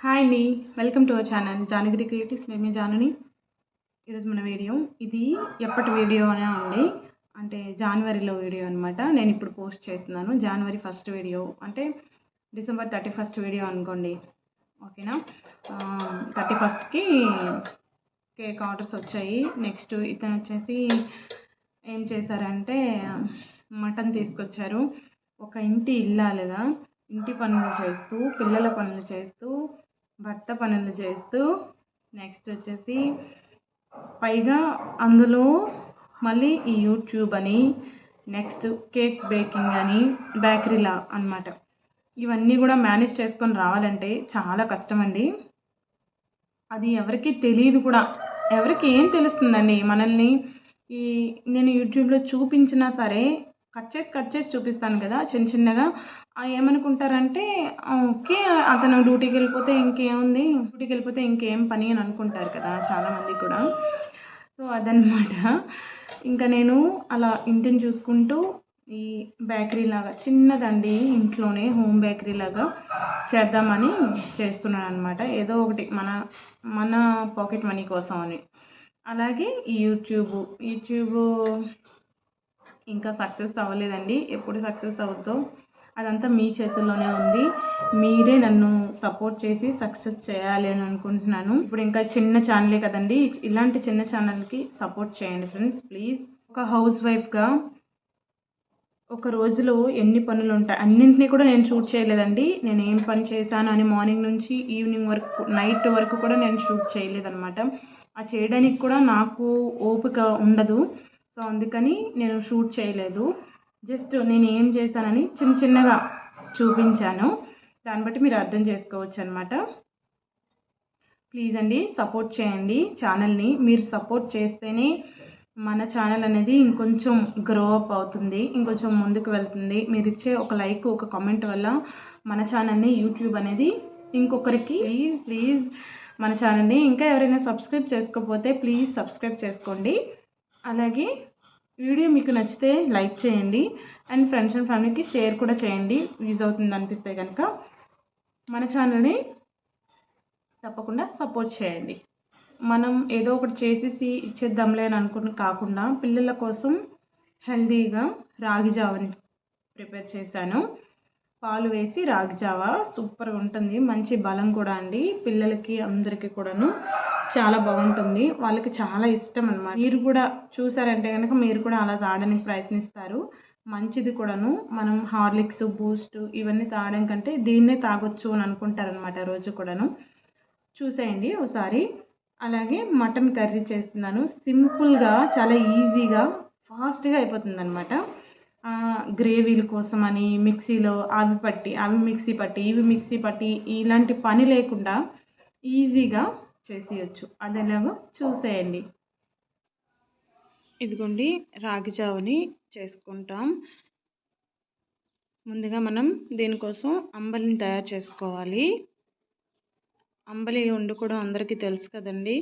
Hi అండి. Welcome to our channel Janagiri creatives. నేను మీ జానుని. ఈరోజు మన వీడియో ఇది ఎప్పటి వీడియో అనే ఉంది, అంటే జనవరిలో వీడియో అనమాట. నేను ఇప్పుడు పోస్ట్ చేస్తున్నాను. జనవరి 1 వీడియో అంటే డిసెంబర్ 31 వీడియో అనుకోండి, ఓకేనా. 31కి కేక్ ఆర్డర్స్ వచ్చాయి. నెక్స్ట్ ఇతను వచ్చేసి ఏం చేశారంటే మటన్ తీసుకొచ్చారు. ఒక ఇంటి ఇల్లాలుగా ఇంటి పనులు చేస్తూ, పిల్లల పనులు చేస్తూ, భర్త పనులు చేస్తూ, నెక్స్ట్ వచ్చేసి పైగా అందులో మళ్ళీ ఈ యూట్యూబ్ అని, నెక్స్ట్ కేక్ బేకింగ్ అని, బేకరీలా అనమాట. ఇవన్నీ కూడా మేనేజ్ చేసుకొని రావాలంటే చాలా కష్టమండి. అది ఎవరికి తెలియదు కూడా. ఎవరికి ఏం తెలుస్తుందండి మనల్ని. నేను యూట్యూబ్లో చూపించినా సరే కట్ చేసి చూపిస్తాను కదా చిన్న చిన్నగా. ఏమనుకుంటారంటే ఓకే, అతను డ్యూటీకి వెళ్ళిపోతే ఇంకేం పని అని అనుకుంటారు కదా చాలామంది కూడా. సో అదనమాట. ఇంకా నేను అలా ఇంటిని చూసుకుంటూ ఈ బేకరీ లాగా చిన్నదండి, ఇంట్లోనే హోమ్ బేకరీ లాగా చేద్దామని చేస్తున్నాను అనమాట. ఏదో ఒకటి మన పాకెట్ మనీ కోసం అని. అలాగే ఈ యూట్యూబ్ ఇంకా సక్సెస్ అవ్వలేదండి. ఎప్పుడు సక్సెస్ అవుద్దో అదంతా మీ చేతుల్లోనే ఉంది. మీరే నన్ను సపోర్ట్ చేసి సక్సెస్ చేయాలి అని అనుకుంటున్నాను. ఇప్పుడు ఇంకా చిన్న ఛానలే కదండి, ఇలాంటి చిన్న ఛానల్కి సపోర్ట్ చేయండి ఫ్రెండ్స్ ప్లీజ్. ఒక హౌస్ వైఫ్గా ఒక రోజులో ఎన్ని పనులు ఉంటాయి అన్నింటినీ కూడా నేను షూట్ చేయలేదండి. నేను ఏం పని చేశాను అని మార్నింగ్ నుంచి ఈవినింగ్ వరకు, నైట్ వరకు కూడా నేను షూట్ చేయలేదన్నమాట. ఆ చేయడానికి కూడా నాకు ఓపిక ఉండదు. సో అందుకని నేను షూట్ చేయలేదు. జస్ట్ నేను ఏం చేశానని చిన్నగా చూపించాను. దాన్ని బట్టి మీరు అర్థం చేసుకోవచ్చు అనమాట. ప్లీజ్ అండి సపోర్ట్ చేయండి ఛానల్ని. మీరు సపోర్ట్ చేస్తేనే మన ఛానల్ అనేది ఇంకొంచెం గ్రో అప్ అవుతుంది, ఇంకొంచెం ముందుకు వెళ్తుంది. మీరు ఇచ్చే ఒక లైక్, ఒక కామెంట్ వల్ల మన ఛానల్ని యూట్యూబ్ అనేది ఇంకొకరికి ప్లీజ్ మన ఛానల్ని ఇంకా ఎవరైనా సబ్స్క్రైబ్ చేసుకోకపోతే ప్లీజ్ సబ్స్క్రైబ్ చేసుకోండి. అలాగే వీడియో మీకు నచ్చితే లైక్ చేయండి అండ్ ఫ్రెండ్స్ అండ్ ఫ్యామిలీకి షేర్ కూడా చేయండి, యూజ్ అవుతుంది అనిపిస్తే కనుక. మన ఛానల్ని తప్పకుండా సపోర్ట్ చేయండి. మనం ఏదో ఒకటి చేసేసి ఇచ్చేద్దాంలే అని అనుకుని కాకుండా పిల్లల కోసం హెల్తీగా రాగి జావని ప్రిపేర్ చేశాను. పాలు వేసి రాగి జావ సూపర్గా ఉంటుంది, మంచి బలం కూడా అండి. పిల్లలకి అందరికీ కూడాను చాలా బాగుంటుంది, వాళ్ళకి చాలా ఇష్టం అన్నమాట. మీరు కూడా చూసారంటే కనుక మీరు కూడా అలా తాగడానికి ప్రయత్నిస్తారు. మంచిది కూడాను. మనం హార్లిక్స్, బూస్ట్ ఇవన్నీ తాగడం కంటే దీన్నే తాగొచ్చు అని అనుకుంటారనమాట రోజు కూడాను. చూసేయండి ఒకసారి. అలాగే మటన్ కర్రీ చేస్తున్నాను. సింపుల్గా, చాలా ఈజీగా, ఫాస్ట్గా అయిపోతుంది అనమాట. గ్రేవీల కోసం అని మిక్సీలో అవి మిక్సీ పట్టి ఇలాంటి పని లేకుండా ఈజీగా చేసేయచ్చు. అదేలాగో చూసేయండి. ఇదిగోండి రాగి జావని చేసుకుంటాం. ముందుగా మనం దీనికోసం అంబలిని తయారు చేసుకోవాలి. అంబలి వండుకోవడం అందరికీ తెలుసు కదండి.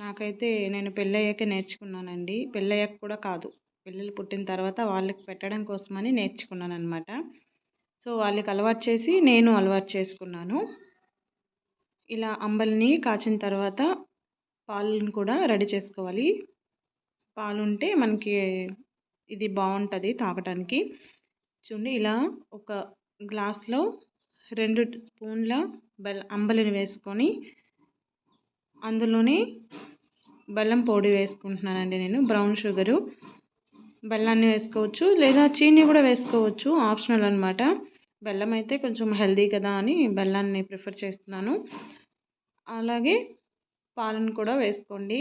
నాకైతే నేను పెళ్ళయ్యాకే నేర్చుకున్నానండి. పెళ్ళయ్యాక కూడా కాదు, పిల్లలు పుట్టిన తర్వాత వాళ్ళకి పెట్టడం కోసమని నేర్చుకున్నాను అనమాట. సో వాళ్ళకి అలవాటు చేసి నేను అలవాటు చేసుకున్నాను. ఇలా అంబలిని కాచిన తర్వాత పాలను కూడా రెడీ చేసుకోవాలి. పాలు ఉంటే మనకి ఇది బాగుంటుంది తాగటానికి. చూడండి, ఇలా ఒక గ్లాస్లో 2 స్పూన్ల అంబలిని వేసుకొని అందులోనే బెల్లం పొడి వేసుకుంటున్నానండి నేను. బ్రౌన్ షుగరు, బెల్లాన్ని వేసుకోవచ్చు లేదా చీనీ కూడా వేసుకోవచ్చు, ఆప్షనల్ అనమాట. బెల్లం అయితే కొంచెం హెల్దీ కదా అని బెల్లాన్ని ప్రిఫర్ చేస్తున్నాను. అలాగే పాలను కూడా వేసుకోండి.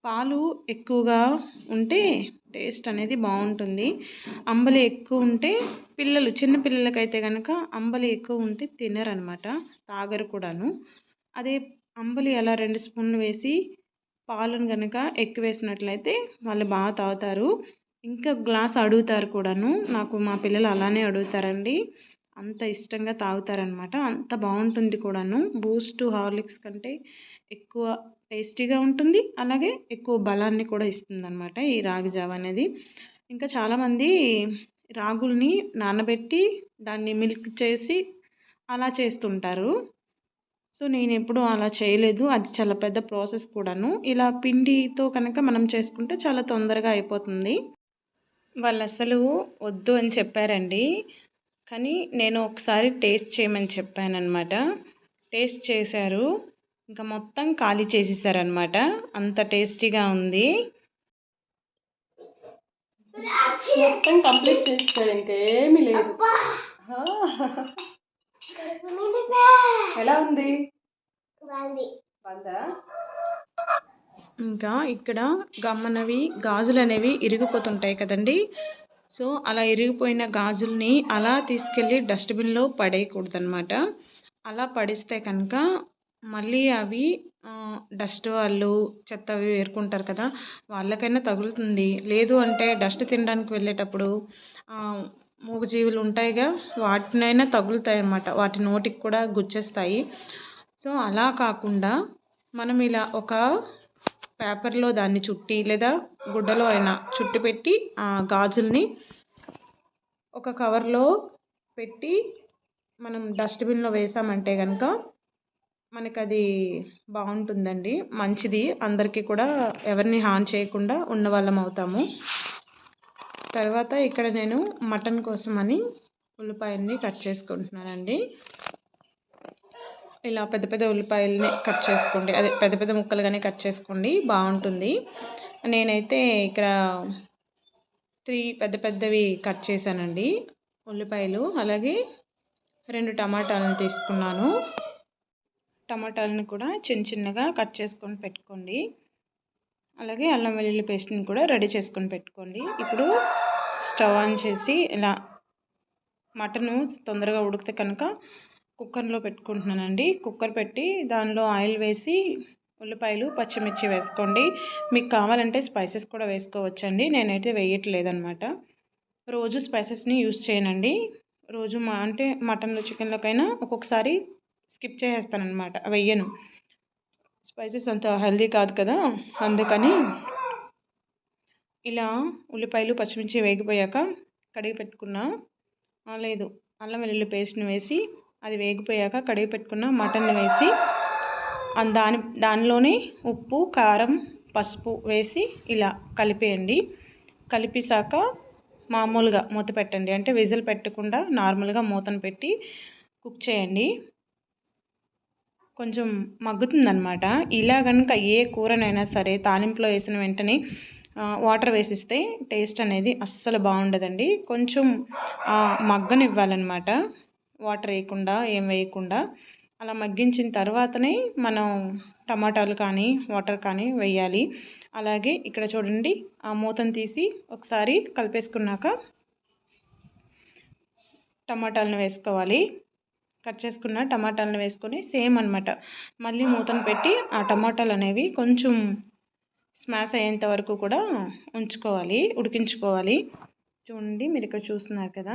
పాలు ఎక్కువగా ఉంటే టేస్ట్ అనేది బాగుంటుంది. అంబలి ఎక్కువ ఉంటే చిన్న పిల్లలకైతే కనుక అంబలి ఎక్కువ ఉంటే తినరనమాట, తాగరు కూడాను. అదే అంబలి అలా 2 స్పూన్లు వేసి పాలను కనుక ఎక్కువ వేసినట్లయితే వాళ్ళు బాగా తాగుతారు, ఇంకా గ్లాస్ అడుగుతారు కూడాను. నాకు మా పిల్లలు అలానే అడుగుతారండి, అంత ఇష్టంగా తాగుతారనమాట. అంత బాగుంటుంది కూడాను. బూస్ట్, హార్లిక్స్ కంటే ఎక్కువ టేస్టీగా ఉంటుంది, అలాగే ఎక్కువ బలాన్ని కూడా ఇస్తుంది అనమాట ఈ రాగి జావ అనేది. ఇంకా చాలామంది రాగుల్ని నానబెట్టి దాన్ని మిల్క్ చేసి అలా చేస్తుంటారు. సో నేను ఎప్పుడూ అలా చేయలేదు. అది చాలా పెద్ద ప్రాసెస్ కూడాను. ఇలా పిండితో కనుక మనం చేసుకుంటే చాలా తొందరగా అయిపోతుంది. వాళ్ళసలు వద్దు అని చెప్పారండి. కానీ నేను ఒకసారి టేస్ట్ చేయమని చెప్పాననమాట. టేస్ట్ చేశారు. ఇంకా మొత్తం ఖాళీ చేసేసారనమాట. అంత టేస్టీగా ఉంది. మొత్తం కంప్లీట్ చేసేసాడు, ఇంకేమీ లేదు. ఎలా ఉంది? బాగుందా? ఇంకా ఇక్కడ గమ్మనవి గాజులు అనేవి ఇరిగిపోతుంటాయి కదండి. సో అలా ఇరిగిపోయిన గాజుల్ని అలా తీసుకెళ్ళి డస్ట్బిన్లో పడేయకూడదనమాట. అలా పడిస్తే కనుక మళ్ళీ అవి డస్ట్ వాళ్ళు చెత్త అవి ఏరుకుంటారు కదా, వాళ్ళకైనా తగులుతుంది. లేదు అంటే డస్ట్ తినడానికి వెళ్ళేటప్పుడు మూగజీవులు ఉంటాయిగా, వాటినైనా తగులుతాయి అన్నమాట. వాటి నోటికి కూడా గుచ్చేస్తాయి. సో అలా కాకుండా మనం ఇలా ఒక పేపర్లో దాన్ని చుట్టి లేదా గుడ్డలో అయినా చుట్టి పెట్టి ఆ గాజుల్ని ఒక కవర్లో పెట్టి మనం డస్ట్బిన్లో వేసామంటే కనుక మనకు అది బాగుంటుందండి. మంచిది, అందరికీ కూడా ఎవరిని హాని చేయకుండా ఉన్న వాళ్ళం అవుతాము. తర్వాత ఇక్కడ నేను మటన్ కోసమని ఉల్లిపాయల్ని కట్ చేసుకుంటున్నానండి. ఇలా పెద్ద పెద్ద ఉల్లిపాయలని కట్ చేసుకోండి, అదే పెద్ద పెద్ద ముక్కలుగానే కట్ చేసుకోండి, బాగుంటుంది. నేనైతే ఇక్కడ 3 పెద్ద పెద్దవి కట్ చేశానండి ఉల్లిపాయలు. అలాగే 2 టమాటాలను తీసుకున్నాను. టమాటాలను కూడా చిన్న చిన్నగా కట్ చేసుకొని పెట్టుకోండి. అలాగే అల్లం వెల్లుల్లి పేస్ట్ని కూడా రెడీ చేసుకొని పెట్టుకోండి. ఇప్పుడు స్టవ్ ఆన్ చేసి ఇలా మటను తొందరగా ఉడికితే కనుక కుక్కర్లో పెట్టుకుంటున్నానండి. కుక్కర్ పెట్టి దానిలో ఆయిల్ వేసి ఉల్లిపాయలు పచ్చిమిర్చి వేసుకోండి. మీకు కావాలంటే స్పైసెస్ కూడా వేసుకోవచ్చండి. నేనైతే వేయట్లేదన్నమాట. రోజు స్పైసెస్ని యూస్ చేయనండి. రోజు అంటే మటన్లో చికెన్లోకైనా ఒక్కొక్కసారి స్కిప్ చేసేస్తానమాట, వెయ్యను. స్పైసెస్ అంత హెల్దీ కాదు కదా, అందుకని. ఇలా ఉల్లిపాయలు పచ్చిమిర్చి వేగిపోయాక కడిగి పెట్టుకున్న లేదు అల్లం వెల్లుల్లి పేస్ట్ని వేసి అది వేగిపోయాక కడిగి పెట్టుకున్న మటన్ని వేసి దానిలోనే ఉప్పు కారం పసుపు వేసి ఇలా కలిపేయండి. కలిపేసాక మామూలుగా మూత పెట్టండి. అంటే విజిల్ పెట్టకుండా నార్మల్గా మూతను పెట్టి కుక్ చేయండి. కొంచెం మగ్గుతుందనమాట. ఇలా కనుక ఏ కూరనైనా సరే తాలింపులో వేసిన వెంటనే వాటర్ వేసిస్తే టేస్ట్ అనేది అస్సలు బాగుండదండి. కొంచెం మగ్గనివ్వాలన్నమాట, వాటర్ వేయకుండా ఏం వేయకుండా. అలా మగ్గించిన తర్వాతనే మనం టమాటాలు కానీ వాటర్ కానీ వేయాలి. అలాగే ఇక్కడ చూడండి, ఆ మూతను తీసి ఒకసారి కలిపేసుకున్నాక టమాటాలను వేసుకోవాలి. కట్ చేసుకున్న టమాటాలను వేసుకొని సేమ్ అనమాట, మళ్ళీ మూతను పెట్టి ఆ టమాటాలు అనేవి కొంచెం స్మాష్ అయ్యేంత వరకు కూడా ఉడికించుకోవాలి. చూడండి, మీరు ఇక్కడ చూస్తున్నారు కదా,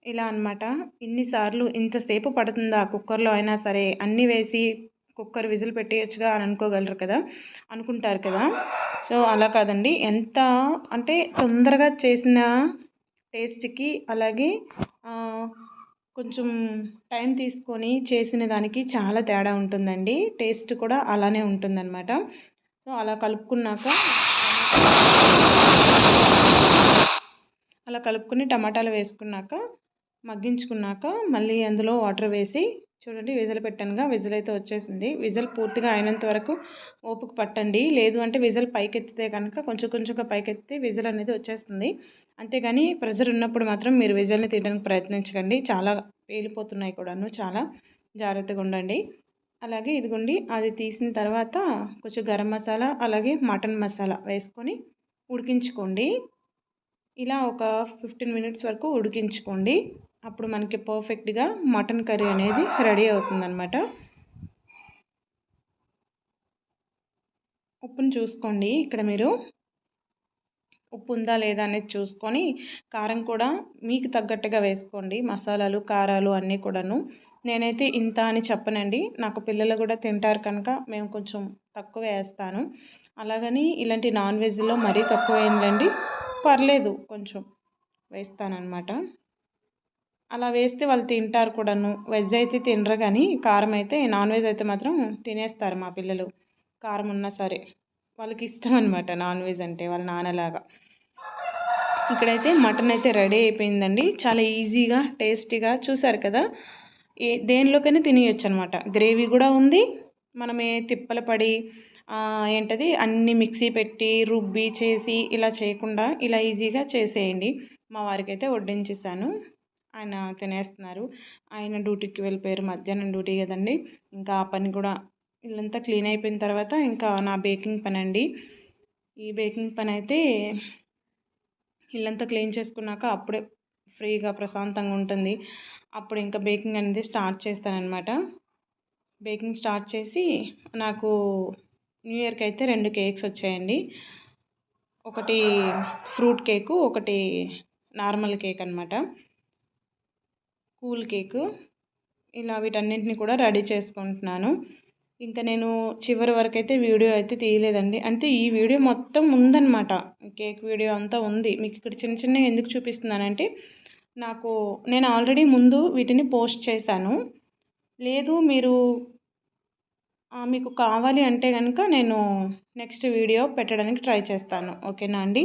ఇలా అనమాట. ఇన్నిసార్లు ఇంతసేపు పడుతుందా కుక్కర్లో అయినా సరే, అన్నీ వేసి కుక్కర్ విజిల్ పెట్టేయచ్చుగా అని అనుకుంటారు కదా. సో అలా కాదండి. ఎంత అంటే తొందరగా చేసిన టేస్ట్కి అలాగే కొంచెం టైం తీసుకొని చేసిన దానికి చాలా తేడా ఉంటుందండి. టేస్ట్ కూడా అలానే ఉంటుందన్నమాట. సో అలా కలుపుకుని టమాటాలు వేసుకున్నాక మగ్గించుకున్నాక మళ్ళీ అందులో వాటర్ వేసి చూడండి, విజిల్ పెట్టానుగా, విజిల్ అయితే వచ్చేసింది. విజిల్ పూర్తిగా అయినంత వరకు ఓపిక పట్టండి. లేదు అంటే విజిల్ పైకెత్తితే కనుక కొంచెంగా పైకెత్తితే విజిల్ అనేది వచ్చేస్తుంది. అంతేగాని ప్రెషర్ ఉన్నప్పుడు మాత్రం మీరు విజిల్ని తీయడానికి ప్రయత్నించకండి. చాలా పేలిపోతున్నాయి కూడాను, చాలా జాగ్రత్తగా ఉండండి. అలాగే ఇదిగోండి, అది తీసిన తర్వాత కొంచెం గరం మసాలా అలాగే మటన్ మసాలా వేసుకొని ఉడికించుకోండి. ఇలా ఒక 15 మినిట్స్ వరకు ఉడికించుకోండి. అప్పుడు మనకి పర్ఫెక్ట్గా మటన్ కర్రీ అనేది రెడీ అవుతుందన్నమాట. ఉప్పుని చూసుకోండి. ఇక్కడ మీరు ఉప్పు ఉందా లేదా అనేది చూసుకొని కారం కూడా మీకు తగ్గట్టుగా వేసుకోండి. మసాలాలు కారాలు అన్నీ కూడాను. నేనైతే ఇంత అని చెప్పనండి, నాకు పిల్లలు కూడా తింటారు కనుక మేము కొంచెం తక్కువ వేస్తాను. అలాగని ఇలాంటి నాన్ వెజ్లో మరీ తక్కువ ఏంటండి, పర్లేదు కొంచెం వేస్తానన్నమాట. అలా వేస్తే వాళ్ళు తింటారు కూడాను. వెజ్ అయితే తినరు కానీ కారం అయితే, నాన్ వెజ్ అయితే మాత్రం తినేస్తారు మా పిల్లలు. కారం ఉన్నా సరే వాళ్ళకి ఇష్టం అనమాట నాన్ వెజ్ అంటే, వాళ్ళ నాన్నలాగా. ఇక్కడైతే మటన్ అయితే రెడీ అయిపోయిందండి. చాలా ఈజీగా టేస్టీగా చూసారు కదా, దేనిలోకైనా తినేయచ్చు అనమాట. గ్రేవీ కూడా ఉంది. మనమే తిప్పలు పడి ఏంటది అన్నీ మిక్సీ పెట్టి రుబ్బి చేసి ఇలా చేయకుండా ఇలా ఈజీగా చేసేయండి. మా వారికి అయితే వడ్డించేసాను, ఆయన తినేస్తున్నారు. ఆయన డ్యూటీకి వెళ్ళిపోయారు, మధ్యాహ్నం డ్యూటీ కదండి. ఇంకా ఆ పని కూడా ఇల్లంతా క్లీన్ అయిపోయిన తర్వాత ఇంకా నా బేకింగ్ పని అండి. ఈ బేకింగ్ పని అయితే ఇల్లంతా క్లీన్ చేసుకున్నాక అప్పుడే ఫ్రీగా ప్రశాంతంగా ఉంటుంది. అప్పుడు ఇంకా బేకింగ్ అనేది స్టార్ట్ చేస్తానన్నమాట. బేకింగ్ స్టార్ట్ చేసి నాకు న్యూ ఇయర్కి అయితే 2 కేక్స్ వచ్చాయండి. ఒకటి ఫ్రూట్ కేకు, ఒకటి నార్మల్ కేక్ అనమాట, కూల్ కేకు. ఇలా వీటన్నింటిని కూడా రెడీ చేసుకుంటున్నాను. ఇంకా నేను చివరి వరకు అయితే వీడియో అయితే తీయలేదండి. అంటే ఈ వీడియో మొత్తం ఉందన్నమాట, కేక్ వీడియో అంతా ఉంది. మీకు ఇక్కడ చిన్న చిన్నగా ఎందుకు చూపిస్తున్నానంటే, నేను ఆల్రెడీ ముందు వీటిని పోస్ట్ చేశాను. లేదు మీకు కావాలి అంటే కనుక నేను నెక్స్ట్ వీడియో పెట్టడానికి ట్రై చేస్తాను. ఓకేనా అండి.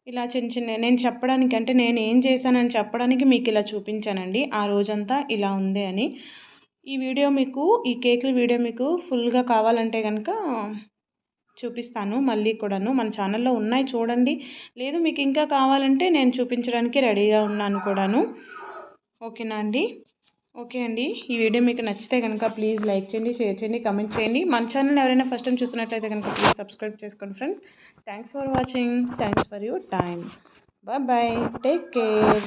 ఇలా చిన్న నేను చెప్పడానికి, అంటే నేను ఏం చేశానని చెప్పడానికి మీకు ఇలా చూపించానండి. ఆ రోజంతా ఇలా ఉంది అని. ఈ కేకుల వీడియో మీకు ఫుల్గా కావాలంటే కనుక చూపిస్తాను మళ్ళీ కూడాను. మన ఛానల్లో ఉన్నాయి చూడండి. లేదు మీకు ఇంకా కావాలంటే నేను చూపించడానికి రెడీగా ఉన్నాను కూడాను. ఓకేనా అండి. ఓకే అండి, ఈ వీడియో మీకు నచ్చితే కనుక ప్లీజ్ లైక్ చేయండి, షేర్ చేయండి, కమెంట్ చేయండి. మన ఛానల్ ఎవరైనా ఫస్ట్ టైం చూస్తున్నట్లయితే కనుక ప్లీజ్ సబ్స్క్రైబ్ చేసుకోండి friends. Thanks for watching. Thanks for your time. Bye bye. Take care.